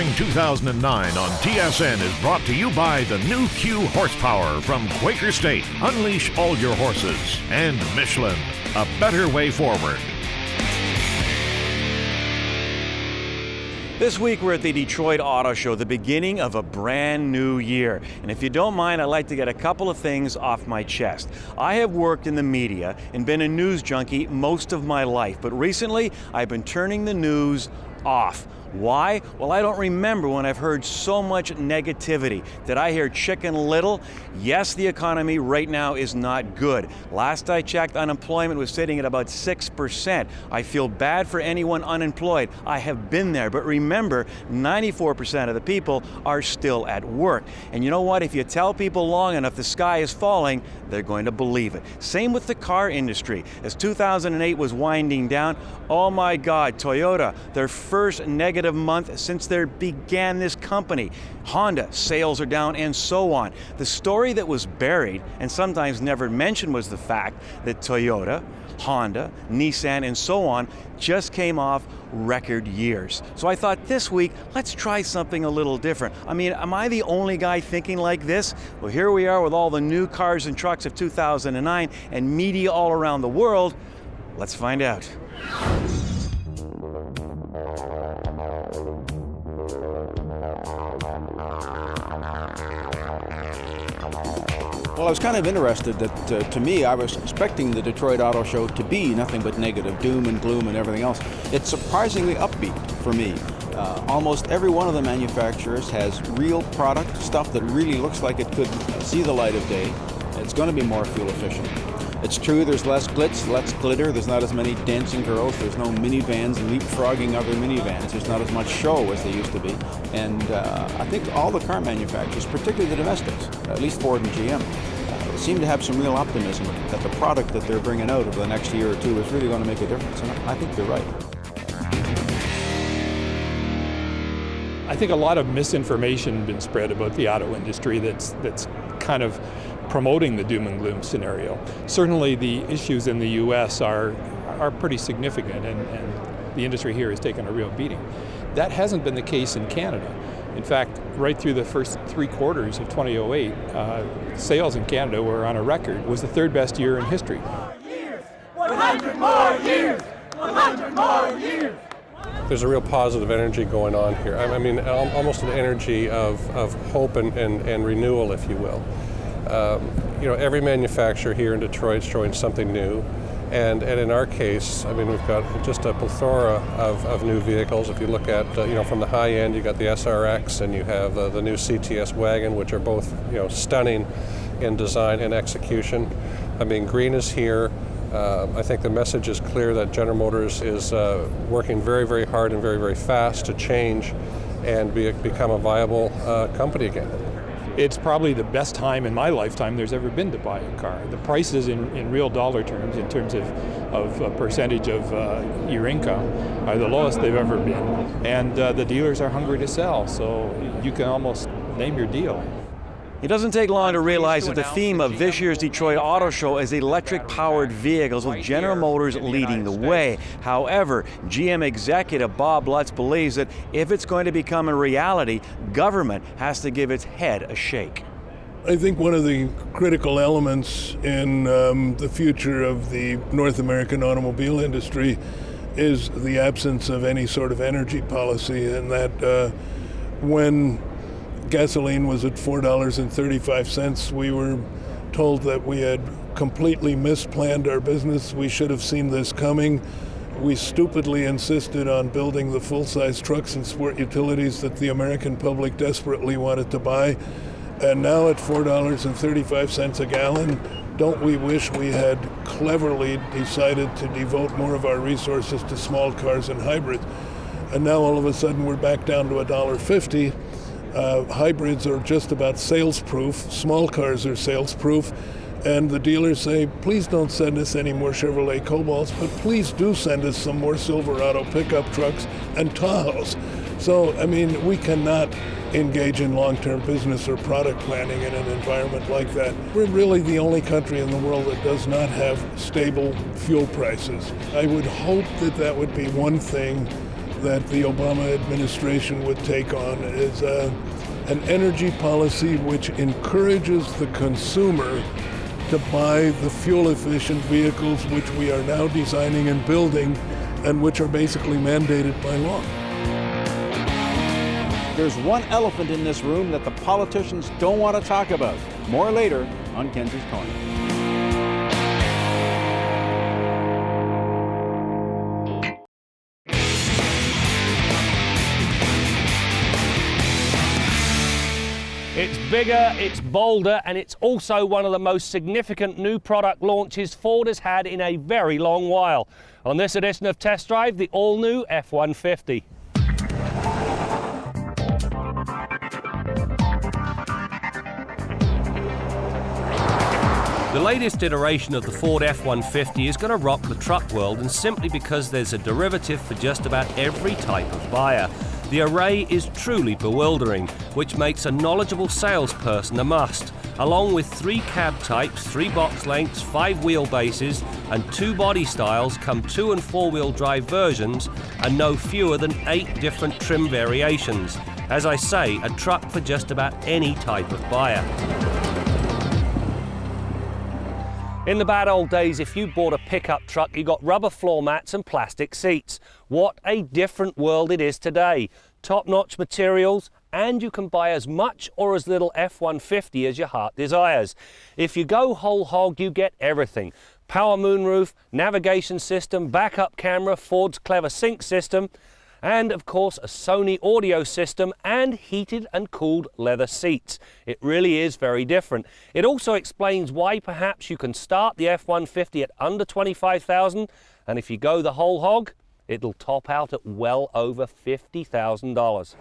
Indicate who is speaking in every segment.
Speaker 1: Spring 2009 on TSN is brought to you by the new Q horsepower from Quaker State. Unleash all your horses. And Michelin, a better way forward.
Speaker 2: This week we're at the Detroit Auto Show, the beginning of a brand new year. And if you don't mind, I'd like to get a couple of things off my chest. I have worked in the media and been a news junkie most of my life, but recently I've been turning the news off. Why? Well, I don't remember when I've heard so much negativity. Did I hear Chicken Little? Yes, the economy right now is not good. Last I checked, unemployment was sitting at about 6%. I feel bad for anyone unemployed. I have been there, but remember, 94% of the people are still at work. And you know what? If you tell people long enough the sky is falling, they're going to believe it. Same with the car industry. As 2008 was winding down, oh my God, Toyota, their first negative month since they began this company. Honda, sales are down, and so on. The story that was buried and sometimes never mentioned was the fact that Toyota, Honda, Nissan, and so on just came off record years. So I thought this week, let's try something a little different. I mean, am I the only guy thinking like this? Well, here we are with all the new cars and trucks of 2009 and media all around the world. Let's find out.
Speaker 3: Well, I was kind of interested that, to me, I was expecting the Detroit Auto Show to be nothing but negative, doom and gloom and everything else. It's surprisingly upbeat for me. Almost every one of the manufacturers has real product, stuff that really looks like it could see the light of day. It's going to be more fuel efficient. It's true, there's less glitz, less glitter, there's not as many dancing girls, there's no minivans leapfrogging other minivans, there's not as much show as there used to be. And I think all the car manufacturers, particularly the domestics, at least Ford and GM, seem to have some real optimism that the product that they're bringing out over the next year or two is really going to make a difference. And I think they're right.
Speaker 4: I think a lot of misinformation has been spread about the auto industry that's kind of promoting the doom and gloom scenario. Certainly the issues in the US are pretty significant, and the industry here has taken a real beating. That hasn't been the case in Canada. In fact, right through the first 3 quarters of 2008, sales in Canada were on a record. It was the 3rd best year in history.
Speaker 5: 100 more years! 100 more years!
Speaker 6: There's a real positive energy going on here. I mean, almost an energy of hope and renewal, if you will. You know, every manufacturer here in Detroit is showing something new. And in our case, I mean, we've got just a plethora of new vehicles. If you look at, you know, from the high end, you got the SRX and you have the new CTS wagon, which are both, you know, stunning in design and execution. I mean, green is here. I think the message is clear that General Motors is working very, very hard and very, very fast to change and become a viable company again.
Speaker 4: It's probably the best time in my lifetime there's ever been to buy a car. The prices in real dollar terms, in terms of a percentage of your income, are the lowest they've ever been. And the dealers are hungry to sell, so you can almost name your deal.
Speaker 2: It doesn't take long to realize that the theme of this year's Detroit Auto Show is electric-powered vehicles, with General Motors leading the way. However, GM executive Bob Lutz believes that if it's going to become a reality, government has to give its head a shake.
Speaker 7: I think one of the critical elements in the future of the North American automobile industry is the absence of any sort of energy policy, and that when gasoline was at $4.35, we were told that we had completely misplanned our business. We should have seen this coming. We stupidly insisted on building the full-size trucks and sport utilities that the American public desperately wanted to buy. And now at $4.35 a gallon, don't we wish we had cleverly decided to devote more of our resources to small cars and hybrids? And now all of a sudden we're back down to $1.50. Hybrids are just about sales-proof. Small cars are sales-proof. And the dealers say, please don't send us any more Chevrolet Cobalts, but please do send us some more Silverado pickup trucks and Tahoes. So, I mean, we cannot engage in long-term business or product planning in an environment like that. We're really the only country in the world that does not have stable fuel prices. I would hope that that would be one thing that the Obama administration would take on is an energy policy which encourages the consumer to buy the fuel-efficient vehicles which we are now designing and building and which are basically mandated by law.
Speaker 3: There's one elephant in this room that the politicians don't want to talk about. More later on Kenzie's Corner.
Speaker 8: It's bigger, it's bolder, and it's also one of the most significant new product launches Ford has had in a very long while. On this edition of Test Drive, the all-new F-150. The latest iteration of the Ford F-150 is going to rock the truck world, and simply because there's a derivative for just about every type of buyer. The array is truly bewildering, which makes a knowledgeable salesperson a must. Along with 3 cab types, 3 box lengths, 5 wheelbases, and 2 body styles come 2- and 4-wheel drive versions, and no fewer than 8 different trim variations. As I say, a truck for just about any type of buyer. In the bad old days, if you bought a pickup truck, you got rubber floor mats and plastic seats. What a different world it is today. Top-notch materials, and you can buy as much or as little F-150 as your heart desires. If you go whole hog, you get everything. Power moonroof, navigation system, backup camera, Ford's clever sync system, and of course a Sony audio system and heated and cooled leather seats. It really is very different. It also explains why perhaps you can start the F-150 at under $25,000, and if you go the whole hog, it'll top out at well over $50,000.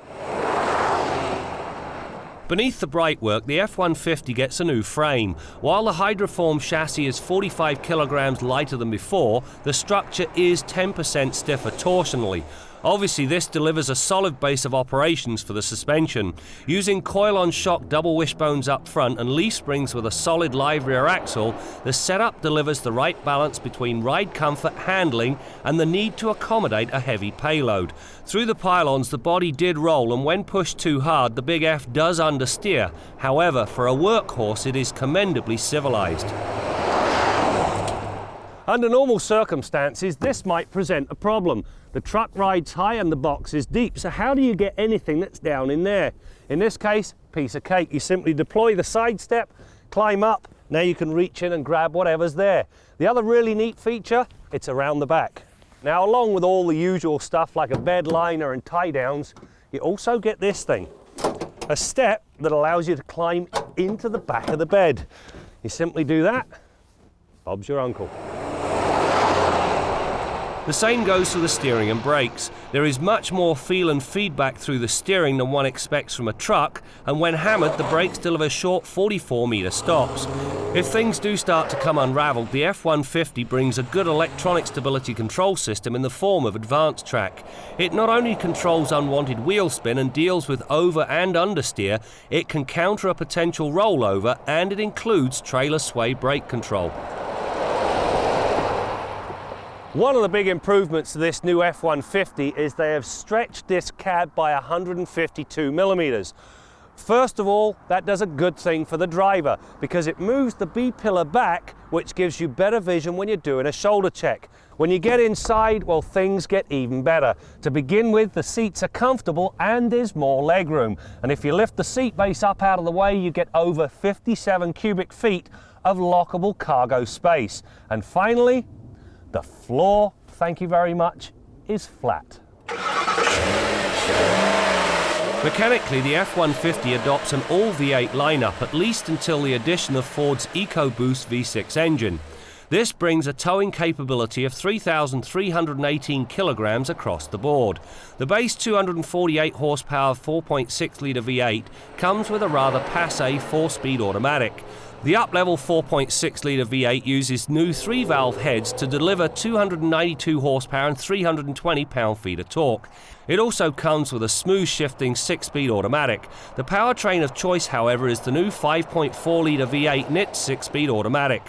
Speaker 8: Beneath the brightwork, the F-150 gets a new frame. While the hydroform chassis is 45 kilograms lighter than before, the structure is 10% stiffer torsionally. Obviously, this delivers a solid base of operations for the suspension. Using coil-on shock double wishbones up front and leaf springs with a solid live rear axle, the setup delivers the right balance between ride comfort, handling, and the need to accommodate a heavy payload. Through the pylons, the body did roll, and when pushed too hard, the Big F does understeer. However, for a workhorse, it is commendably civilized. Under normal circumstances, this might present a problem. The truck rides high and the box is deep, so how do you get anything that's down in there? In this case, piece of cake. You simply deploy the side step, climb up, now you can reach in and grab whatever's there. The other really neat feature, it's around the back. Now, along with all the usual stuff like a bed liner and tie downs, you also get this thing, a step that allows you to climb into the back of the bed. You simply do that, Bob's your uncle. The same goes for the steering and brakes. There is much more feel and feedback through the steering than one expects from a truck, and when hammered, the brakes deliver short 44-meter stops. If things do start to come unraveled, the F-150 brings a good electronic stability control system in the form of ADVANCETRACK. It not only controls unwanted wheel spin and deals with over and understeer, it can counter a potential rollover, and it includes trailer sway brake control. One of the big improvements to this new F-150 is they have stretched this cab by 152 millimeters. First of all, that does a good thing for the driver because it moves the B-pillar back, which gives you better vision when you're doing a shoulder check. When you get inside, well, things get even better. To begin with, the seats are comfortable and there's more legroom. And if you lift the seat base up out of the way, you get over 57 cubic feet of lockable cargo space. And finally, the floor, thank you very much, is flat. Mechanically, the F-150 adopts an all-V8 lineup, at least until the addition of Ford's EcoBoost V6 engine. This brings a towing capability of 3,318 kilograms across the board. The base 248 horsepower 4.6-litre V8 comes with a rather passé 4-speed automatic. The up-level 4.6-litre V8 uses new 3-valve heads to deliver 292 horsepower and 320 pound-feet of torque. It also comes with a smooth-shifting 6-speed automatic. The powertrain of choice, however, is the new 5.4-litre V8 NIT 6-speed automatic.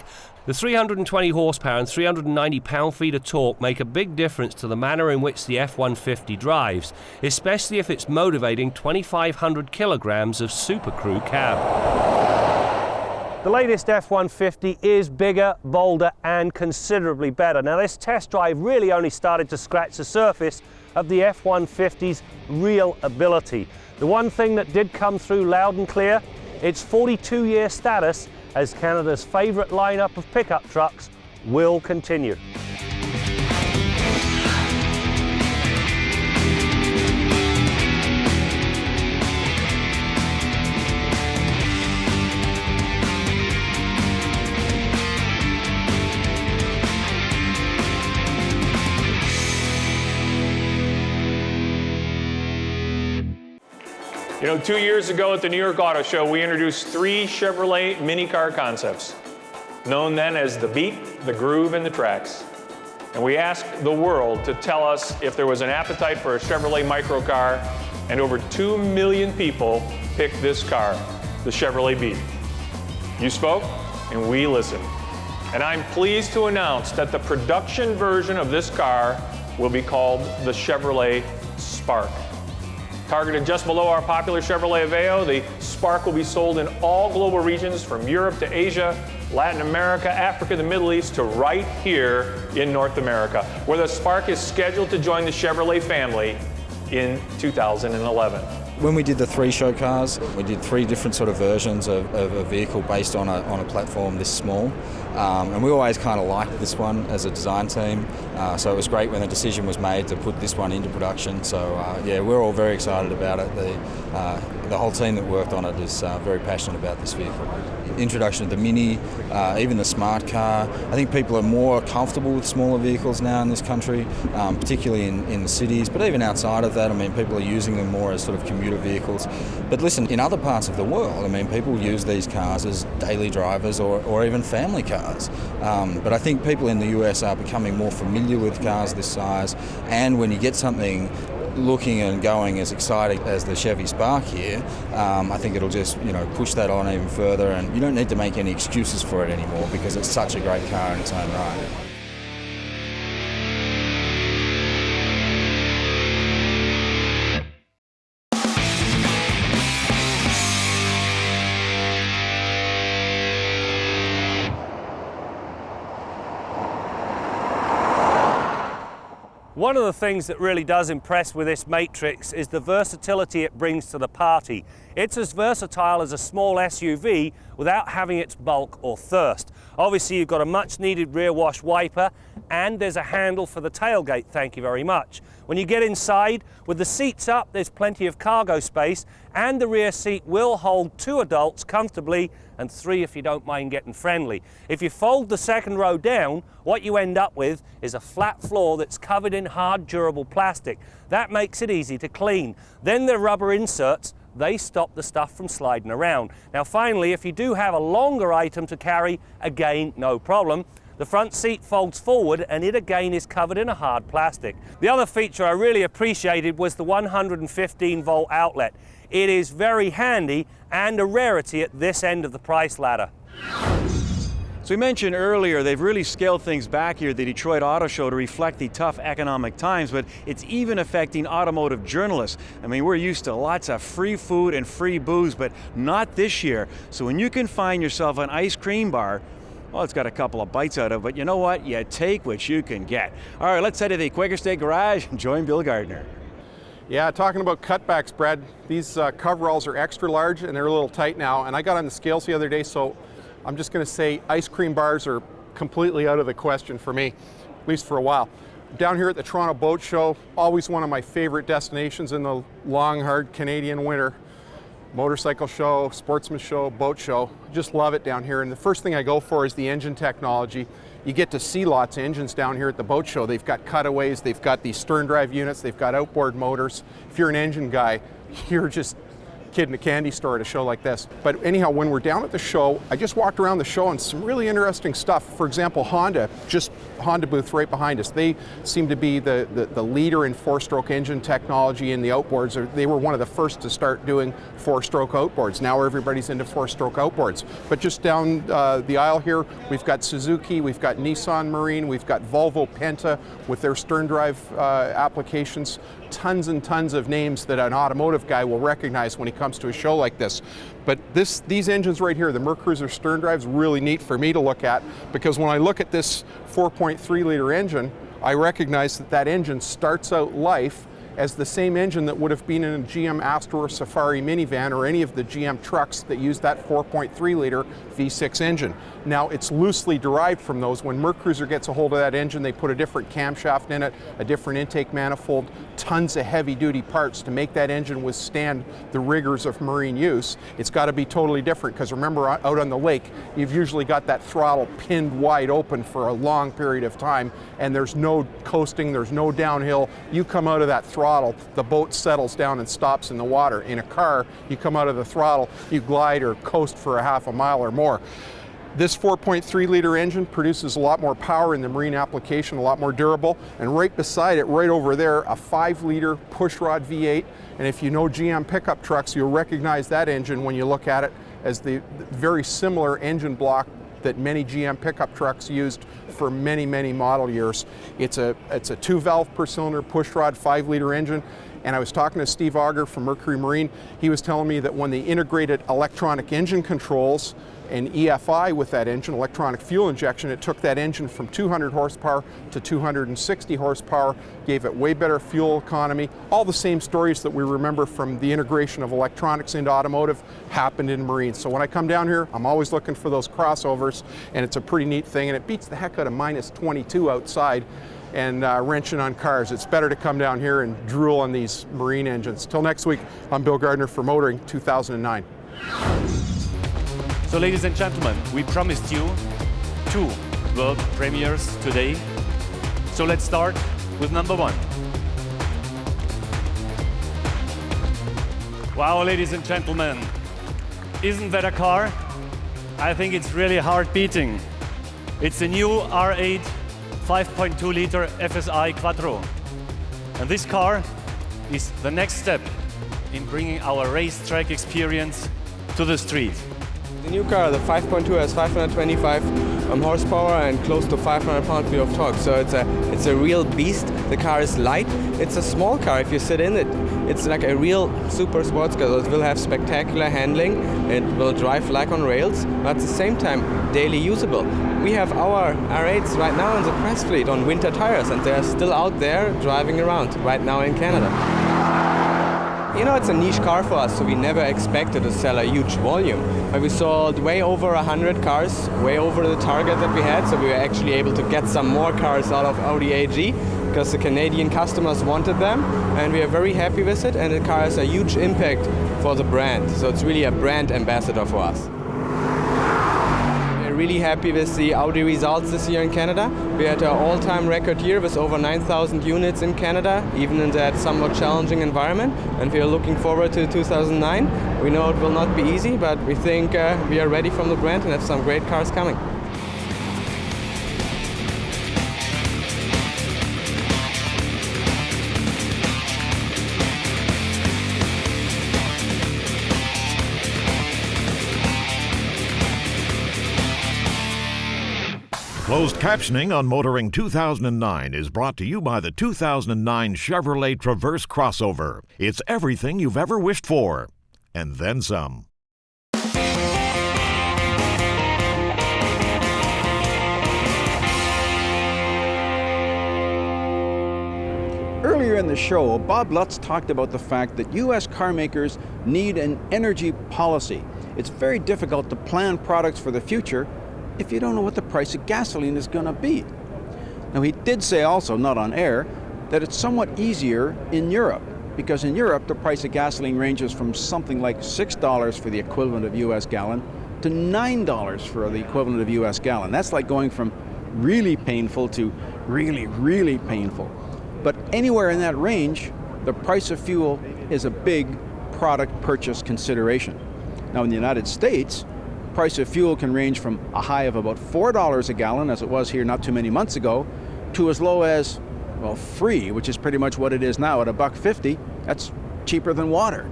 Speaker 8: The 320 horsepower and 390 pound-feet of torque make a big difference to the manner in which the F-150 drives, especially if it's motivating 2,500 kilograms of Super Crew cab. The latest F-150 is bigger, bolder and considerably better. Now this test drive really only started to scratch the surface of the F-150's real ability. The one thing that did come through loud and clear, its 42-year status as Canada's favourite lineup of pickup trucks will continue.
Speaker 9: You know, 2 years ago at the New York Auto Show, we introduced 3 Chevrolet mini car concepts, known then as the Beat, the Groove, and the Trax. And we asked the world to tell us if there was an appetite for a Chevrolet microcar, and over 2 million people picked this car, the Chevrolet Beat. You spoke, and we listened. And I'm pleased to announce that the production version of this car will be called the Chevrolet Spark. Targeted just below our popular Chevrolet Aveo, the Spark will be sold in all global regions from Europe to Asia, Latin America, Africa, the Middle East, to right here in North America, where the Spark is scheduled to join the Chevrolet family in 2011.
Speaker 10: When we did the 3 show cars, we did 3 different sort of versions of a vehicle based on a platform this small. And we always kind of liked this one as a design team. So it was great when the decision was made to put this one into production. So yeah, we're all very excited about it. The whole team that worked on it is very passionate about this vehicle. Introduction of the Mini, even the Smart car. I think people are more comfortable with smaller vehicles now in this country, particularly in the cities, but even outside of that, I mean, people are using them more as sort of commuter vehicles. But listen, in other parts of the world, I mean, people use these cars as daily drivers or even family cars. But I think people in the US are becoming more familiar with cars this size, and when you get something looking and going as exciting as the Chevy Spark here, I think it'll just, you know, push that on even further, and you don't need to make any excuses for it anymore because it's such a great car in its own right.
Speaker 8: One of the things that really does impress with this Matrix is the versatility it brings to the party. It's as versatile as a small SUV without having its bulk or thirst. Obviously you've got a much needed rear wash wiper, and there's a handle for the tailgate, thank you very much. When you get inside, with the seats up, there's plenty of cargo space, and the rear seat will hold 2 adults comfortably and 3 if you don't mind getting friendly. If you fold the second row down, what you end up with is a flat floor that's covered in hard, durable plastic. That makes it easy to clean. Then the rubber inserts, they stop the stuff from sliding around. Now finally, if you do have a longer item to carry, again, no problem. The front seat folds forward and it again is covered in a hard plastic. The other feature I really appreciated was the 115 volt outlet. It is very handy and a rarity at this end of the price ladder.
Speaker 2: So we mentioned earlier they've really scaled things back here at the Detroit Auto Show to reflect the tough economic times, but it's even affecting automotive journalists. I mean, we're used to lots of free food and free booze, but not this year. So when you can find yourself an ice cream bar, well, it's got a couple of bites out of it, but you know what? You take what you can get. All right, let's head to the Quaker State Garage and join Bill Gardiner.
Speaker 11: Yeah, talking about cutbacks, Brad, these coveralls are extra large and they're a little tight now, and I got on the scales the other day, so I'm just going to say ice cream bars are completely out of the question for me, at least for a while. Down here at the Toronto Boat Show, always one of my favorite destinations in the long, hard Canadian winter. Motorcycle show, sportsman show, boat show. Just love it down here. And the first thing I go for is the engine technology. You get to see lots of engines down here at the boat show. They've got cutaways, they've got these stern drive units, they've got outboard motors. If you're an engine guy, you're just kid in a candy store at a show like this. But anyhow, when we're down at the show, I just walked around the show and some really interesting stuff. For example, Honda booth right behind us. They seem to be the leader in four-stroke engine technology in the outboards. They were one of the first to start doing four-stroke outboards. Now everybody's into four-stroke outboards. But just down the aisle here, we've got Suzuki, we've got Nissan Marine, we've got Volvo Penta with their stern drive applications. Tons and tons of names that an automotive guy will recognize when he comes to a show like this. But these engines right here, the Mercruiser stern drive, is really neat for me to look at, because when I look at this 4.3 liter engine, I recognize that engine starts out life as the same engine that would have been in a GM Astra or Safari minivan or any of the GM trucks that use that 4.3 liter V6 engine. Now, it's loosely derived from those. When Mercruiser gets a hold of that engine, they put a different camshaft in it, a different intake manifold, tons of heavy-duty parts to make that engine withstand the rigors of marine use. It's got to be totally different, because remember, out on the lake, you've usually got that throttle pinned wide open for a long period of time, and there's no coasting, there's no downhill. You come out of that throttle, the boat settles down and stops in the water. In a car, you come out of the throttle, you glide or coast for a half a mile or more. This 4.3 liter engine produces a lot more power in the marine application, a lot more durable, and right beside it, right over there, a 5 liter pushrod V8. And if you know GM pickup trucks, you'll recognize that engine when you look at it as the very similar engine block that many GM pickup trucks used for many, many model years. It's a 2-valve per cylinder pushrod 5 liter engine. And I was talking to Steve Auger from Mercury Marine. He was telling me that when they integrated electronic engine controls and EFI with that engine, electronic fuel injection, it took that engine from 200 horsepower to 260 horsepower, gave it way better fuel economy. All the same stories that we remember from the integration of electronics into automotive happened in marine. So when I come down here, I'm always looking for those crossovers, and it's a pretty neat thing, and it beats the heck out of minus 22 outside and wrenching on cars. It's better to come down here and drool on these marine engines. Till next week, I'm Bill Gardiner for Motoring 2009.
Speaker 12: So ladies and gentlemen, we promised you 2 world premieres today. So let's start with number 1. Wow, ladies and gentlemen, isn't that a car? I think it's really heart beating. It's the new R8 5.2 liter FSI Quattro. And this car is the next step in bringing our racetrack experience to the street.
Speaker 13: The new car, the 5.2, has 525 horsepower and close to 500 pound-feet of torque. So it's a real beast. The car is light. It's a small car. If you sit in it, it's like a real super sports car. So it will have spectacular handling. It will drive like on rails, but at the same time, daily usable. We have our R8s right now in the press fleet on winter tires, and they are still out there driving around right now in Canada. You know, it's a niche car for us, so we never expected to sell a huge volume. But we sold way over 100 cars, way over the target that we had, so we were actually able to get some more cars out of Audi AG because the Canadian customers wanted them, and we are very happy with it, and the car has a huge impact for the brand. So it's really a brand ambassador for us. Really happy with the Audi results this year in Canada. We had an all-time record year with over 9,000 units in Canada, even in that somewhat challenging environment, and we are looking forward to 2009. We know it will not be easy, but we think we are ready from the brand and have some great cars coming.
Speaker 1: Closed captioning on Motoring 2009 is brought to you by the 2009 Chevrolet Traverse crossover. It's everything you've ever wished for, and then some.
Speaker 3: Earlier in the show, Bob Lutz talked about the fact that U.S. car makers need an energy policy. It's very difficult to plan products for the future if you don't know what the price of gasoline is going to be. Now, he did say also, not on air, that it's somewhat easier in Europe, because in Europe the price of gasoline ranges from something like $6 for the equivalent of U.S. gallon to $9 for the equivalent of U.S. gallon. That's like going from really painful to really, really painful. But anywhere in that range, the price of fuel is a big product purchase consideration. Now in the United States, price of fuel can range from a high of about $4 a gallon, as it was here not too many months ago, to as low as, well, free, which is pretty much what it is now at $1.50. That's cheaper than water.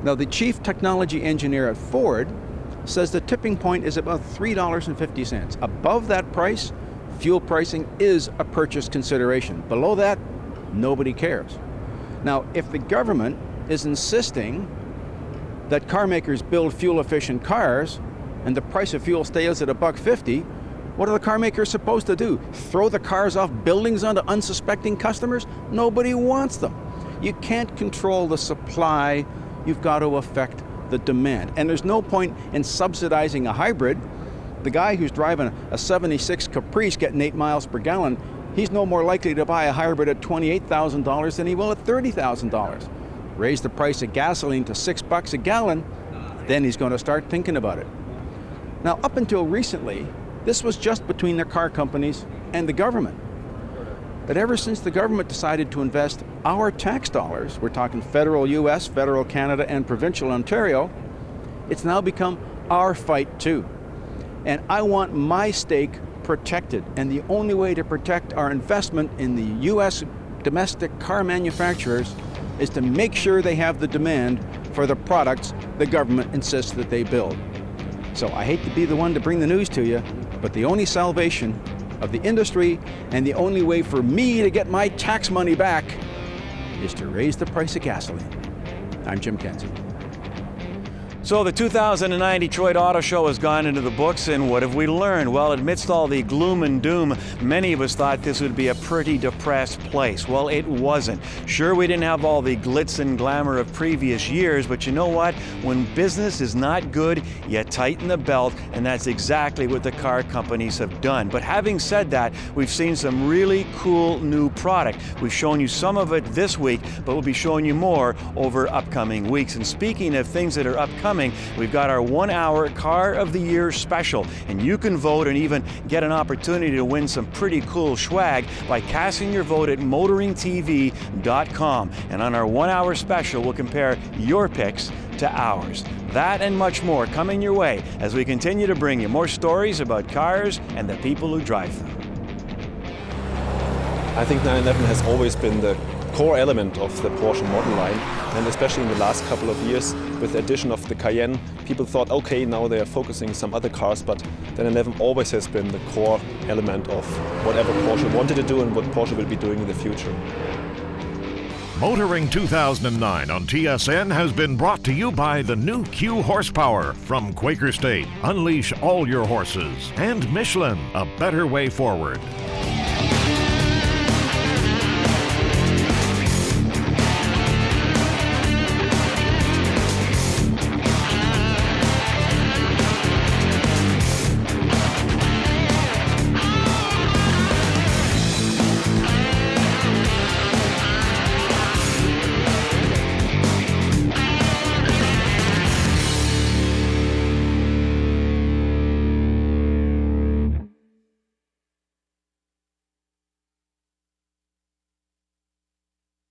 Speaker 3: Now the chief technology engineer at Ford says the tipping point is about $3.50. Above that price, fuel pricing is a purchase consideration. Below that, nobody cares. Now, if the government is insisting that car makers build fuel-efficient cars and the price of fuel stays at $1.50, what are the car makers supposed to do? Throw the cars off buildings onto unsuspecting customers? Nobody wants them. You can't control the supply, you've got to affect the demand. And there's no point in subsidizing a hybrid. The guy who's driving a 76 Caprice getting 8 miles per gallon, he's no more likely to buy a hybrid at $28,000 than he will at $30,000. Raise the price of gasoline to $6 a gallon, then he's going to start thinking about it. Now, up until recently, this was just between the car companies and the government. But ever since the government decided to invest our tax dollars, we're talking federal US, federal Canada, and provincial Ontario, it's now become our fight too. And I want my stake protected. And the only way to protect our investment in the US domestic car manufacturers is to make sure they have the demand for the products the government insists that they build. So I hate to be the one to bring the news to you, but the only salvation of the industry and the only way for me to get my tax money back is to raise the price of gasoline. I'm Jim KENZIE.
Speaker 2: So the 2009 Detroit Auto Show has gone into the books, and what have we learned? Well, amidst all the gloom and doom, many of us thought this would be a pretty depressed place. Well, it wasn't. Sure, we didn't have all the glitz and glamour of previous years, but you know what? When business is not good, you tighten the belt, and that's exactly what the car companies have done. But having said that, we've seen some really cool new product. We've shown you some of it this week, but we'll be showing you more over upcoming weeks. And speaking of things that are upcoming, we've got our 1-hour Car of the Year special, and you can vote and even get an opportunity to win some pretty cool swag by casting your vote at motoringtv.com. And on our 1-hour special, we'll compare your picks to ours. That and much more coming your way as we continue to bring you more stories about cars and the people who drive them.
Speaker 14: I think 911 has always been the core element of the Porsche model line, and especially in the last couple of years with the addition of the Cayenne, people thought, okay, now they are focusing some other cars, but the 911 always has been the core element of whatever Porsche wanted to do and what Porsche will be doing in the future.
Speaker 1: Motoring 2009 on TSN has been brought to you by the new Q Horsepower from Quaker State. Unleash all your horses. And Michelin, a better way forward.